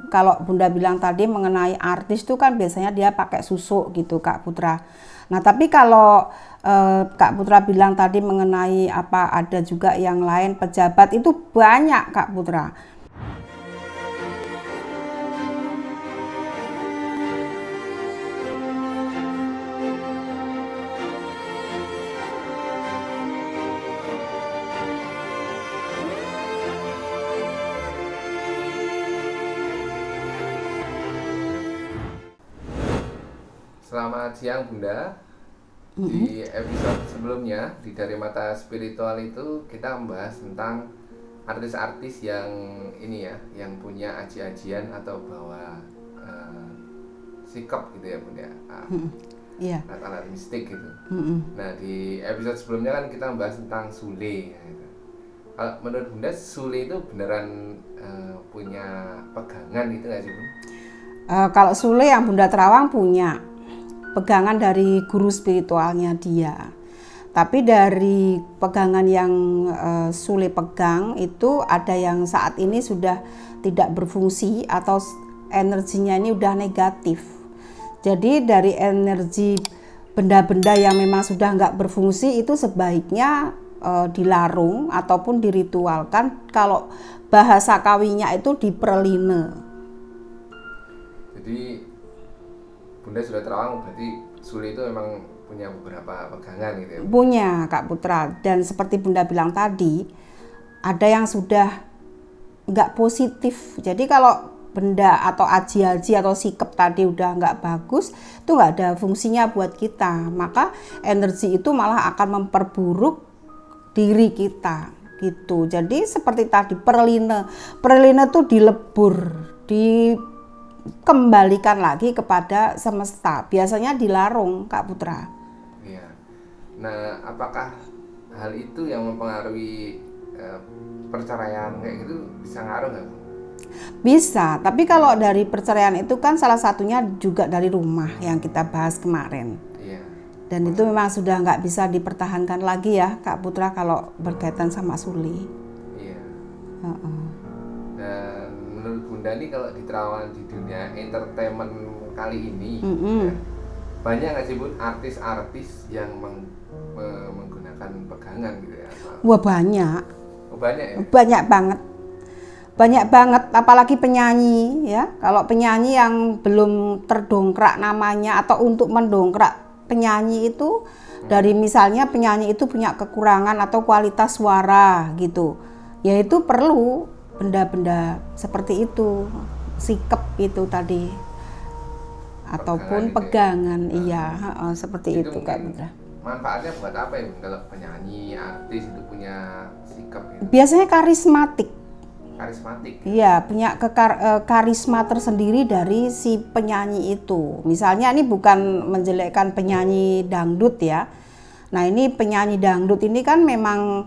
Kalau Bunda bilang tadi mengenai artis itu kan biasanya dia pakai susuk gitu Kak Putra. Nah tapi kalau Kak Putra bilang tadi mengenai apa ada juga yang lain pejabat itu banyak Kak Putra. Selamat siang Bunda. Di episode sebelumnya di Dari Mata Spiritual itu kita membahas tentang artis-artis yang ini ya, yang punya aji-ajian atau bawa sikap gitu ya Bunda. Iya. Alat-alat mistik gitu. Nah di episode sebelumnya kan kita membahas tentang Sule. Gitu. Kalau menurut Bunda Sule itu beneran punya pegangan gitu nggak sih Bunda? Kalau Sule yang Bunda Terawang punya pegangan dari guru spiritualnya dia. Tapi dari pegangan yang Sule pegang itu ada yang saat ini sudah tidak berfungsi atau energinya ini udah negatif. Jadi dari energi benda-benda yang memang sudah nggak berfungsi itu sebaiknya dilarung ataupun diritualkan. Kalau bahasa kawinya itu diperline. Jadi Bunda sudah terawang berarti Sule itu memang punya beberapa pegangan gitu ya? Punya Kak Putra, dan seperti Bunda bilang tadi ada yang sudah nggak positif. Jadi kalau benda atau aji-aji atau sikap tadi udah nggak bagus, itu nggak ada fungsinya buat kita, maka energi itu malah akan memperburuk diri kita gitu. Jadi seperti tadi perline tuh dilebur, dikembalikan lagi kepada semesta. Biasanya dilarung Kak Putra. Iya. Nah, apakah hal itu yang mempengaruhi perceraian kayak gitu bisa ngaruh nggak? Bisa, tapi kalau dari perceraian itu kan salah satunya juga dari rumah yang kita bahas kemarin. Iya. Dan itu memang sudah nggak bisa dipertahankan lagi ya Kak Putra kalau berkaitan sama Sule. Iya. Dan menurut Bunda nih kalau diterawang di dunia entertainment kali ini ya, banyak nggak sih Bun artis-artis yang menggunakan pegangan gitu ya? Wah banyak. Oh, banyak ya? Banyak banget. Banyak banget, apalagi penyanyi ya. Kalau penyanyi yang belum terdongkrak namanya atau untuk mendongkrak penyanyi itu dari misalnya penyanyi itu punya kekurangan atau kualitas suara gitu. Ya itu perlu benda-benda seperti itu, sikap itu tadi. Ataupun pegangan, iya, seperti itu Kak Bunda. Manfaatnya buat apa ya kalau penyanyi, artis itu punya sikap gitu? Biasanya karismatik. Karismatik. Iya, punya karisma tersendiri dari si penyanyi itu. Misalnya ini bukan menjelekkan penyanyi dangdut ya. Nah ini penyanyi dangdut ini kan memang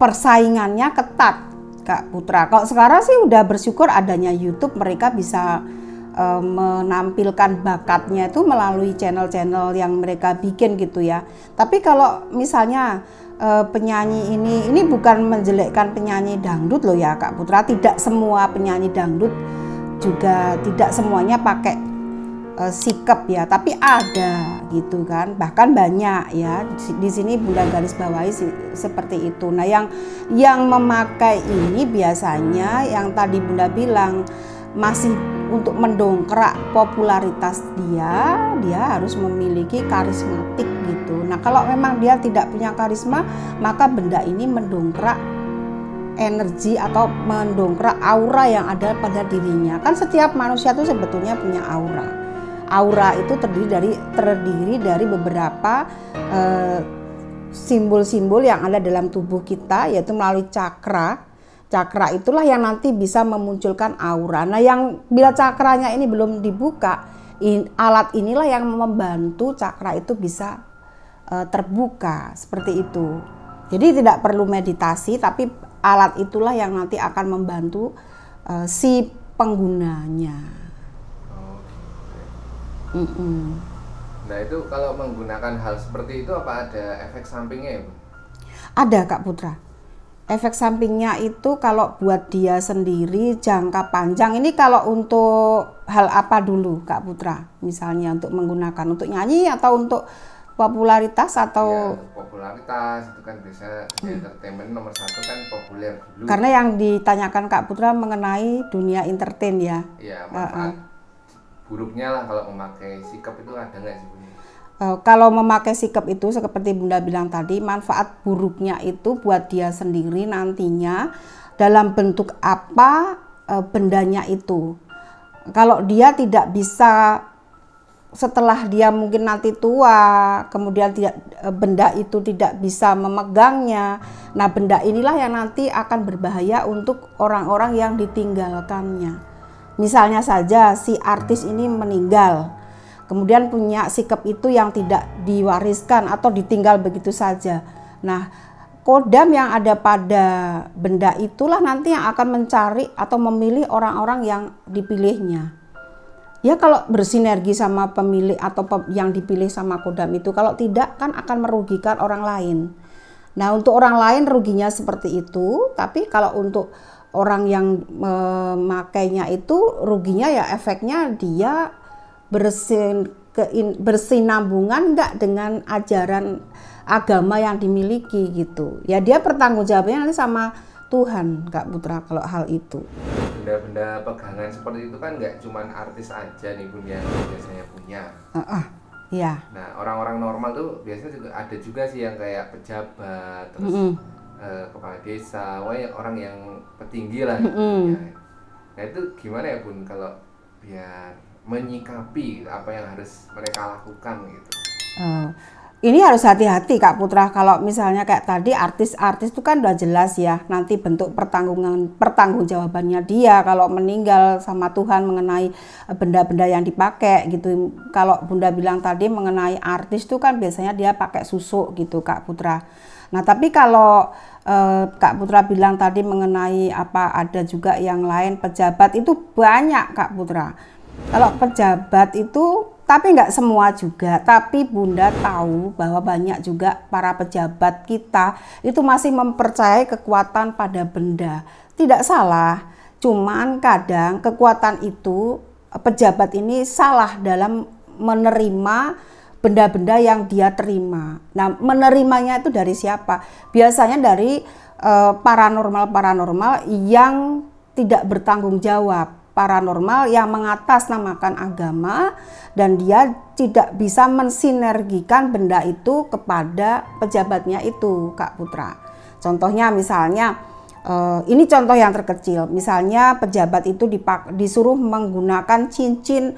persaingannya ketat Kak Putra. Kalau sekarang sih udah bersyukur adanya YouTube, mereka bisa menampilkan bakatnya itu melalui channel-channel yang mereka bikin gitu ya. Tapi kalau misalnya penyanyi ini bukan menjelekkan penyanyi dangdut loh ya Kak Putra, tidak semua penyanyi dangdut juga tidak semuanya pakai sikap ya, tapi ada gitu kan, bahkan banyak ya. Di sini Bunda garis bawahi seperti itu. Nah yang memakai ini biasanya yang tadi Bunda bilang masih untuk mendongkrak popularitas dia harus memiliki karismatik gitu. Nah kalau memang dia tidak punya karisma, maka benda ini mendongkrak energi atau mendongkrak aura yang ada pada dirinya. Kan setiap manusia itu sebetulnya punya aura. Aura itu terdiri dari beberapa simbol-simbol yang ada dalam tubuh kita, yaitu melalui cakra. Cakra itulah yang nanti bisa memunculkan aura. Nah yang bila cakranya ini belum dibuka, alat inilah yang membantu cakra itu bisa terbuka seperti itu. Jadi tidak perlu meditasi, tapi alat itulah yang nanti akan membantu si penggunanya. Nah itu kalau menggunakan hal seperti itu apa ada efek sampingnya ya Bu? Ada Kak Putra. Efek sampingnya itu kalau buat dia sendiri jangka panjang ini kalau untuk hal apa dulu Kak Putra? Misalnya untuk menggunakan untuk nyanyi atau untuk popularitas Ya, atau untuk popularitas itu kan biasa entertainment nomor satu kan populer dulu. karena yang ditanyakan Kak Putra mengenai dunia entertain ya. Ya, manfaat buruknya lah kalau memakai sikap itu ada nggak sih Bun? Kalau memakai sikap itu seperti Bunda bilang tadi, manfaat buruknya itu buat dia sendiri nantinya dalam bentuk apa bendanya itu. Kalau dia tidak bisa setelah dia mungkin nanti tua, kemudian benda itu tidak bisa memegangnya. Nah, benda inilah yang nanti akan berbahaya untuk orang-orang yang ditinggalkannya. Misalnya saja si artis ini meninggal, kemudian punya sikap itu yang tidak diwariskan atau ditinggal begitu saja. Nah, kodam yang ada pada benda itulah nanti yang akan mencari atau memilih orang-orang yang dipilihnya. Ya kalau bersinergi sama pemilik atau yang dipilih sama kodam itu, kalau tidak kan akan merugikan orang lain. Nah, untuk orang lain ruginya seperti itu, tapi kalau untuk orang yang memakainya itu ruginya ya efeknya dia bersinambungan enggak dengan ajaran agama yang dimiliki gitu. Ya dia bertanggung jawabnya nanti sama Tuhan Kak Putra kalau hal itu. Benda-benda pegangan seperti itu kan nggak cuman artis aja nih Bun yang biasanya punya. Iya. Nah, orang-orang normal tuh biasanya juga ada juga sih yang kayak pejabat, terus kepala desa, orang yang petinggi lah. Ya. Nah itu gimana ya Bun kalau biar menyikapi apa yang harus mereka lakukan gitu? Ini harus hati-hati Kak Putra. Kalau misalnya kayak tadi artis-artis itu kan udah jelas ya nanti bentuk pertanggungjawabannya dia kalau meninggal sama Tuhan mengenai benda-benda yang dipakai gitu. Kalau Bunda bilang tadi mengenai artis itu kan biasanya dia pakai susuk gitu Kak Putra. Nah tapi kalau Kak Putra bilang tadi mengenai apa ada juga yang lain pejabat itu banyak Kak Putra. Kalau pejabat itu tapi nggak semua juga, tapi Bunda tahu bahwa banyak juga para pejabat kita itu masih mempercayai kekuatan pada benda. Tidak salah, cuman kadang kekuatan itu pejabat ini salah dalam menerima benda-benda yang dia terima. Nah, menerimanya itu dari siapa? Biasanya dari paranormal yang tidak bertanggung jawab. Paranormal yang mengatasnamakan agama dan dia tidak bisa mensinergikan benda itu kepada pejabatnya itu Kak Putra. Contohnya misalnya ini contoh yang terkecil, misalnya pejabat itu disuruh menggunakan cincin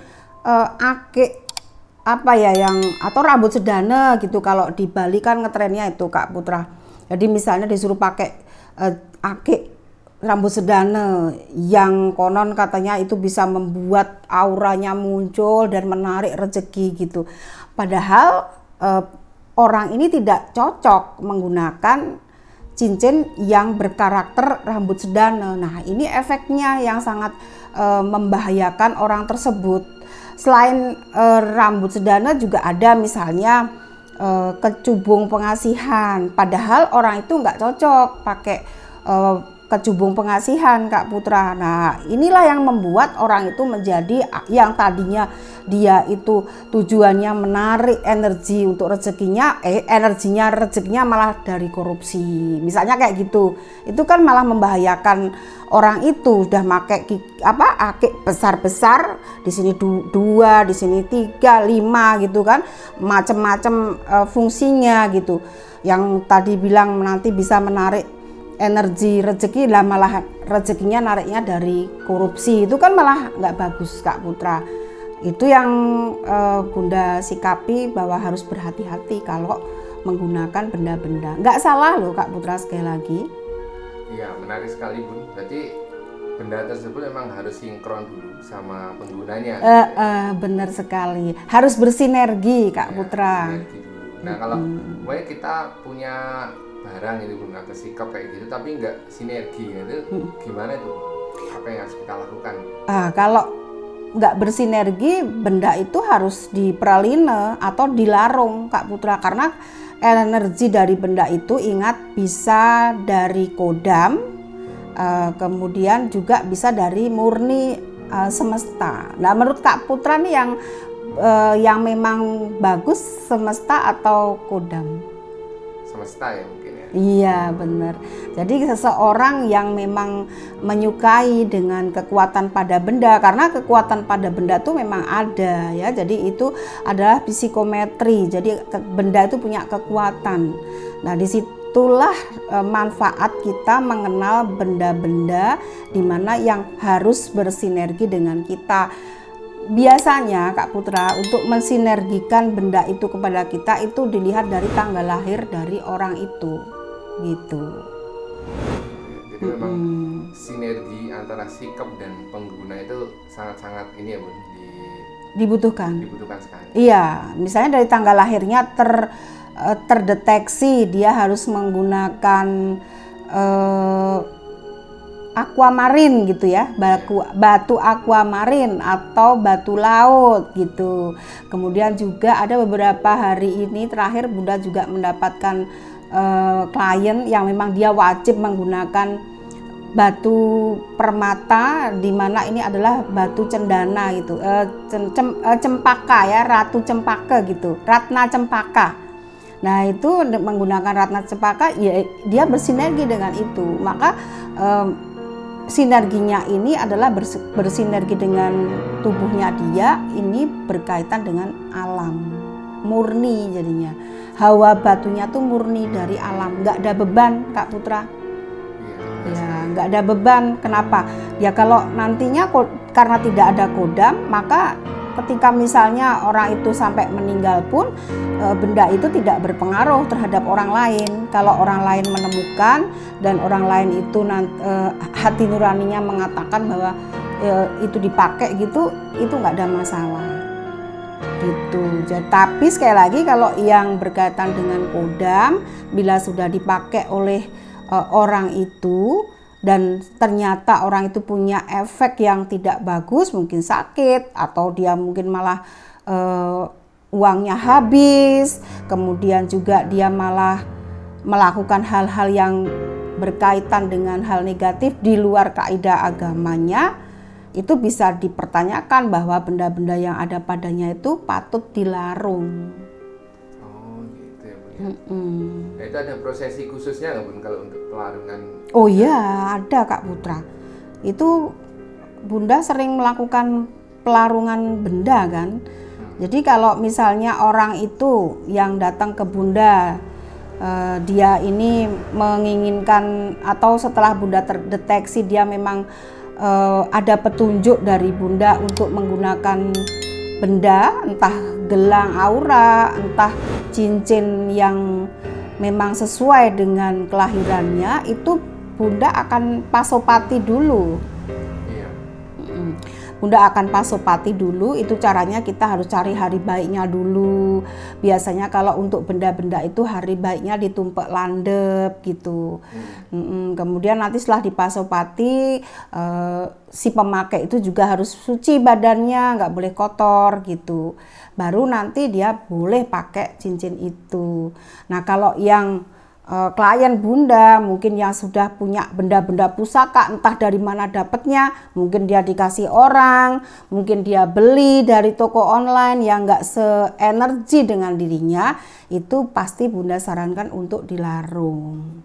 akik apa ya yang atau rambut sedana gitu. Kalau di Bali kan ngetrennya itu Kak Putra. Jadi misalnya disuruh pakai akik rambut sedana yang konon katanya itu bisa membuat auranya muncul dan menarik rezeki gitu. Padahal orang ini tidak cocok menggunakan cincin yang berkarakter rambut sedana. Nah, ini efeknya yang sangat membahayakan orang tersebut. Selain rambut sedana juga ada misalnya kecubung pengasihan. Padahal orang itu nggak cocok pakai kecubung pengasihan Kak Putra. Nah inilah yang membuat orang itu menjadi yang tadinya dia itu tujuannya menarik energi untuk rezekinya, rezekinya malah dari korupsi. Misalnya kayak gitu. Itu kan malah membahayakan orang itu udah pakai akik besar-besar, di sini 2, di sini 3, 5 gitu kan. Macam-macam fungsinya gitu. Yang tadi bilang nanti bisa menarik energi rezeki lah malah rezekinya nariknya dari korupsi, itu kan malah nggak bagus Kak Putra. Itu yang Bunda sikapi bahwa harus berhati-hati kalau menggunakan benda-benda. Nggak salah loh Kak Putra sekali lagi. Iya menarik sekali Bun. Berarti benda tersebut memang harus sinkron dulu sama penggunanya. Benar sekali. Harus bersinergi Kak Putra. Sinergi dulu. Nah kalau kita punya barang ini Bun atau sikap kayak gitu tapi nggak sinergi itu gimana tuh? Apa yang harus kita lakukan? Kalau nggak bersinergi benda itu harus dipraline atau dilarung Kak Putra karena energi dari benda itu ingat bisa dari kodam, kemudian juga bisa dari murni semesta. Nah, menurut Kak Putra nih yang memang bagus semesta atau kodam? Semesta ya mungkin ya. Iya, benar. Jadi seseorang yang memang menyukai dengan kekuatan pada benda, karena kekuatan pada benda itu memang ada ya. Jadi itu adalah psikometri. Jadi benda itu punya kekuatan. Nah, disitulah manfaat kita mengenal benda-benda di mana yang harus bersinergi dengan kita. Biasanya Kak Putra untuk mensinergikan benda itu kepada kita itu dilihat dari tanggal lahir dari orang itu gitu. Jadi memang sinergi antara sikap dan pengguna itu sangat-sangat ini ya Bun, Dibutuhkan sekali. Iya, misalnya dari tanggal lahirnya terdeteksi dia harus menggunakan aquamarine gitu ya, batu aquamarine atau batu laut gitu. Kemudian juga ada beberapa hari ini terakhir Bunda juga mendapatkan klien yang memang dia wajib menggunakan batu permata, di mana ini adalah batu cendana gitu, cempaka ya, ratu cempaka gitu, ratna cempaka. Nah itu menggunakan ratna cempaka ya, dia bersinergi dengan itu, maka sinerginya ini adalah bersinergi dengan tubuhnya dia, ini berkaitan dengan alam murni jadinya. Hawa batunya tuh murni dari alam, nggak ada beban Kak Putra. Ya, nggak ada beban. Kenapa? Ya kalau nantinya karena tidak ada kodam, maka ketika misalnya orang itu sampai meninggal pun benda itu tidak berpengaruh terhadap orang lain. Kalau orang lain menemukan dan orang lain itu hati nuraninya mengatakan bahwa itu dipakai gitu, itu nggak ada masalah gitu. Jadi, tapi sekali lagi kalau yang berkaitan dengan kodam, bila sudah dipakai oleh orang itu dan ternyata orang itu punya efek yang tidak bagus, mungkin sakit atau dia mungkin malah uangnya habis, kemudian juga dia malah melakukan hal-hal yang berkaitan dengan hal negatif di luar kaidah agamanya, itu bisa dipertanyakan bahwa benda-benda yang ada padanya itu patut dilarung. Oh gitu ya Bun ya. Nah, itu ada prosesi khususnya nggak Bun kalau untuk pelarungan? Oh iya, ada Kak Putra. Itu Bunda sering melakukan pelarungan benda kan. Jadi kalau misalnya orang itu yang datang ke Bunda, dia ini menginginkan atau setelah Bunda terdeteksi dia memang ada petunjuk dari Bunda untuk menggunakan benda, entah gelang aura, entah cincin yang memang sesuai dengan kelahirannya, itu Bunda akan pasopati dulu. Iya. Bunda akan pasopati dulu, itu caranya kita harus cari hari baiknya dulu. Biasanya kalau untuk benda-benda itu hari baiknya ditumpuk landep gitu. Kemudian nanti setelah dipasopati, si pemakai itu juga harus suci badannya, nggak boleh kotor gitu. Baru nanti dia boleh pakai cincin itu. Nah kalau yang klien Bunda mungkin yang sudah punya benda-benda pusaka, entah dari mana dapatnya, mungkin dia dikasih orang, mungkin dia beli dari toko online yang nggak seenergi dengan dirinya, itu pasti Bunda sarankan untuk dilarung.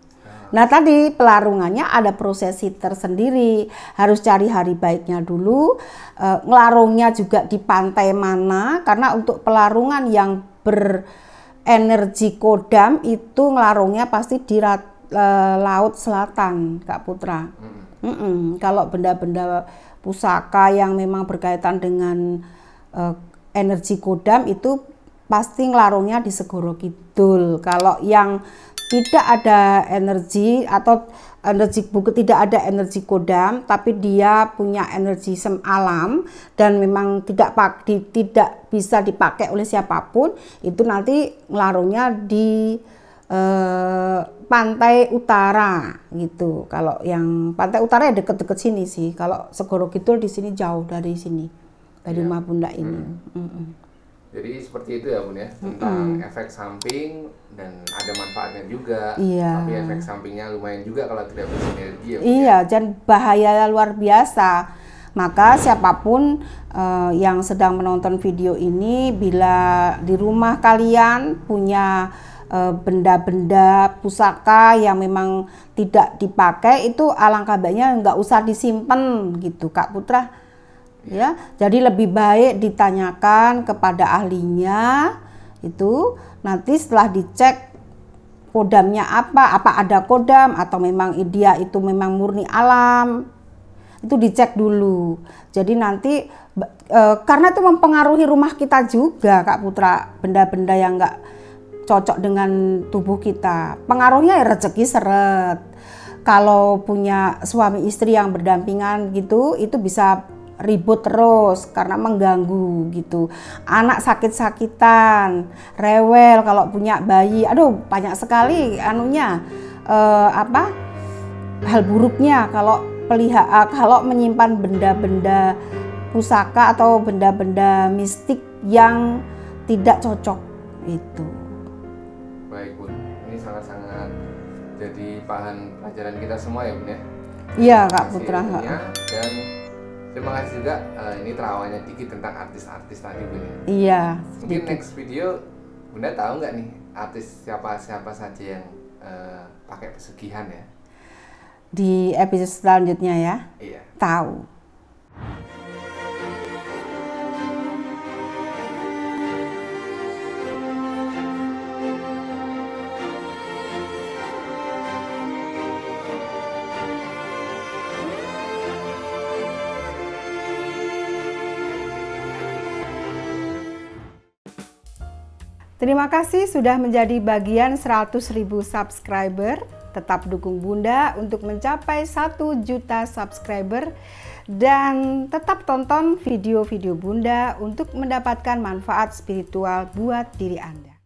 Nah tadi pelarungannya ada prosesi tersendiri, harus cari hari baiknya dulu, ngelarungnya juga di pantai mana, karena untuk pelarungan yang energi kodam itu ngelarungnya pasti di laut selatan Kak Putra. Kalau benda-benda pusaka yang memang berkaitan dengan energi kodam itu pasti ngelarungnya di Segoro Kidul. Kalau yang tidak ada energi atau tidak ada energi kodam, tapi dia punya energi alam dan memang tidak bisa dipakai oleh siapapun, itu nanti ngelarungnya di pantai utara gitu. Kalau yang pantai utara ya deket-deket sini sih. Kalau Segoro Kidul di sini jauh dari sini, dari rumah Bunda ini. Jadi seperti itu ya Bun ya, tentang efek samping dan ada manfaatnya juga. Iya. Tapi efek sampingnya lumayan juga kalau tidak bersinergi ya Bun. Iya, dan bahaya luar biasa. Maka siapapun yang sedang menonton video ini, bila di rumah kalian punya benda-benda pusaka yang memang tidak dipakai, itu alangkah baiknya nggak usah disimpan gitu Kak Putra. Ya, jadi lebih baik ditanyakan kepada ahlinya itu, nanti setelah dicek kodamnya apa ada kodam atau memang dia itu memang murni alam, itu dicek dulu. Jadi nanti karena itu mempengaruhi rumah kita juga Kak Putra, benda-benda yang nggak cocok dengan tubuh kita, pengaruhnya ya rezeki seret. Kalau punya suami istri yang berdampingan gitu, itu bisa ribut terus karena mengganggu gitu. Anak sakit-sakitan, rewel kalau punya bayi. Aduh, banyak sekali anunya hal buruknya kalau kalau menyimpan benda-benda pusaka atau benda-benda mistik yang tidak cocok itu. Baik Bun, ini sangat-sangat jadi bahan pelajaran kita semua ya Bun ya. Iya Kak Terima kasih Putra. ilmunya, dan terima kasih juga ini terawalnya dikit tentang artis-artis tadi Bun ya. Iya. Mungkin sedikit. next video Bunda tahu nggak nih artis siapa saja yang pakai pesugihan ya? Di episode selanjutnya ya. Iya. Tahu. Terima kasih sudah menjadi bagian 100.000 subscriber. Tetap dukung Bunda untuk mencapai 1 juta subscriber. Dan tetap tonton video-video Bunda untuk mendapatkan manfaat spiritual buat diri Anda.